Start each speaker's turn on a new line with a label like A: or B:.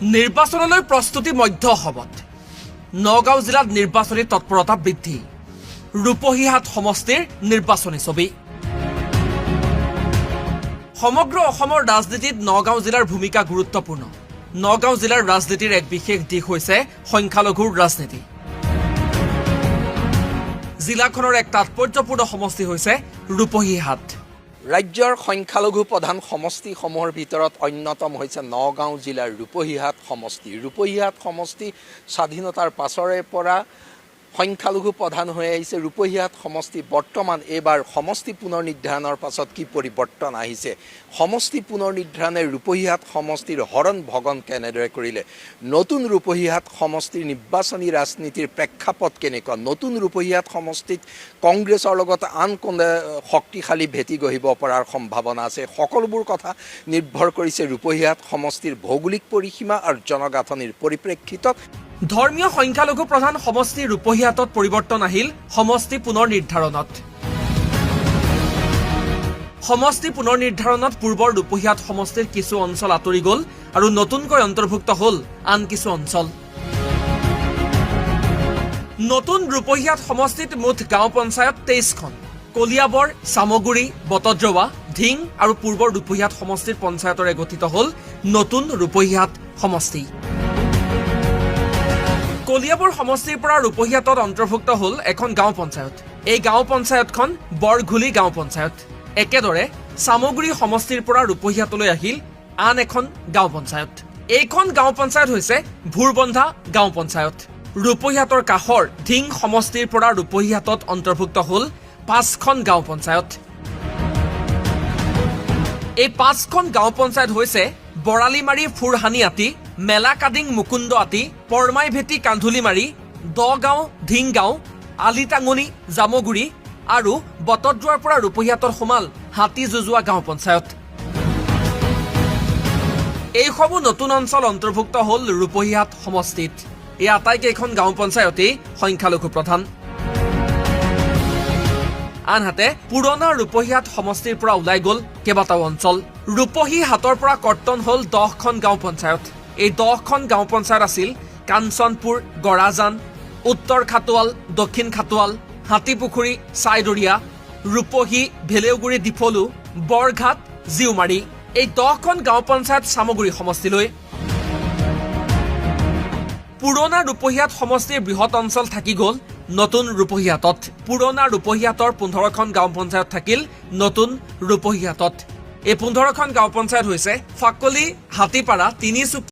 A: নিৰ্বাচনলৈ প্ৰস্তুতি মধ্য অসমত নগাঁও জিলাত নিৰ্বাচনী তৎপৰতা বৃদ্ধি ৰূপহীহাট সমষ্টিৰ নিৰ্বাচনী ছবি সমগ্ৰ অসমৰ ৰাজনীতিত নগাঁও জিলাৰ ভূমিকা গুৰুত্বপূৰ্ণ নগাঁও জিলাৰ ৰাজনীতিৰ এক বিশেষ দিশ হৈছে সংখ্যালঘুৰ ৰাজনীতি জিলাখনৰ এক তাৎপৰ্যপূৰ্ণ সমষ্টি হৈছে ৰূপহীহাট
B: ৰাজ্যৰ সংখ্যালঘু প্ৰধান সমষ্টিসমূহৰ ভিতৰত অন্যতম হৈছে নগাঁও জিলাৰ ৰূপহীহাট সমষ্টি ৰূপহীহাট সমষ্টি স্বাধীনতাৰ পাছৰে পৰা সংখ্যালঘু প্ৰধান হৈ আহিছে ৰূপহীহাট সমষ্টি বৰ্তমান এইবাৰ সমষ্টি পুনৰ নিৰ্ধাৰণৰ পাছত কি পৰিৱৰ্তন আহিছে সমষ্টি পুনৰ নিৰ্ধাৰণে ৰূপহীহাট সমষ্টিৰ হৰণ ভগন কেনেদৰে কৰিলে নতুন ৰূপহীহাট সমষ্টিৰ নিৰ্বাচনী ৰাজনীতিৰ প্ৰেক্ষাপট কেনেকুৱা নতুন ৰূপহীহাট সমষ্টিত কংগ্ৰেছৰ লগত আন কোনে শক্তিশালী ভেটি গঢ়িব পৰাৰ সম্ভাৱনা আছে সকলোবোৰ কথা নিৰ্ভৰ কৰিছে ৰূপহীহাট সমষ্টিৰ ভৌগোলিক পৰিসীমা আৰু জনগাঁথনিৰ পৰিপ্ৰেক্ষিতত
A: ধৰ্মীয় সংখ্যালঘু প্ৰধান সমষ্টি ৰূপহীহাটত পৰিৱৰ্তন আহিল সমষ্টি পুনৰ নিৰ্ধাৰণত সমষ্টি পুনৰ নিৰ্ধাৰণত পূৰ্বৰ ৰূপহীহাট সমষ্টিৰ কিছু অঞ্চল আঁতৰি গ'ল আৰু নতুনকৈ অন্তৰ্ভুক্ত হ'ল আন কিছু অঞ্চল নতুন ৰূপহীহাট সমষ্টিত মুঠ গাঁও পঞ্চায়ত 23খন কলিয়াবৰ চামগুৰি বটদ্ৰৱা ঢিং আৰু পূৰ্বৰ ৰূপহীহাট সমষ্টিৰ পঞ্চায়তৰে গঠিত হ'ল নতুন ৰূপহীহাট সমষ্টি কলিয়াবৰ সমষ্টিৰ পৰা ৰূপহীহাটত অন্তৰ্ভুক্ত হ'ল এখন গাঁও পঞ্চায়ত এই গাঁও পঞ্চায়তখন বৰঘুলি গাঁও পঞ্চায়ত একেদৰে চামগুৰি সমষ্টিৰ পৰা ৰূপহীহাটলৈ আহিল আন এখন গাঁও পঞ্চায়ত এইখন গাঁও পঞ্চায়ত হৈছে ভুৰবন্ধা গাঁও পঞ্চায়ত ৰূপহীহাটৰ কাষৰ ঢিং সমষ্টিৰ পৰা ৰূপহীহাটত অন্তৰ্ভুক্ত হ'ল 5খন গাঁও পঞ্চায়ত এই 5খন গাঁও পঞ্চায়ত হৈছে বৰালিমাৰী ফুৰহানি আতি মেলাকাডিং মুকুন্দ আতি পৰমাই ভেটি কান্ধুলিমাৰী দগাঁও ঢিংগাঁও আলিটাঙনি জামগুৰি আৰু বটদ্ৰৱাৰ পৰা ৰূপহীহাটত সোমাল হাতী যুঁজোৱা গাঁও পঞ্চায়ত এইসমূহ নতুন অঞ্চল অন্তৰ্ভুক্ত হ'ল ৰূপহীহাট সমষ্টিত এই আটাইকেইখন গাঁও পঞ্চায়তেই সংখ্যালঘু প্ৰধান আনহাতে পুৰণা ৰূপহীহাট সমষ্টিৰ পৰা ওলাই গ'ল কেইবাটাও অঞ্চল ৰূপহীহাটৰ পৰা কৰ্তন হ'ল 10খন গাঁও পঞ্চায়ত এই 10খন গাঁও পঞ্চায়ত আছিল কাঞ্চনপুৰ গৰাজান উত্তৰ খাটোৱাল দক্ষিণ খাটোৱাল হাতীপুখুৰী চাইদৰীয়া ৰূপহী ভেলেউগুৰি ডিফলু বৰঘাট জিউমাৰী এই 10খন গাঁও পঞ্চায়ত চামগুৰি সমষ্টিলৈ পুৰণা ৰূপহীহাট সমষ্টিৰ বৃহৎ অঞ্চল থাকি গ'ল নতুন ৰূপহীহাটত পুৰণা ৰূপহীহাটৰ 15খন গাঁও পঞ্চায়ত থাকিল নতুন ৰূপহীহাটত এই 15খন গাঁও পঞ্চায়ত হৈছে ফাকলি হাতীপাৰা তিনিচুকীয়া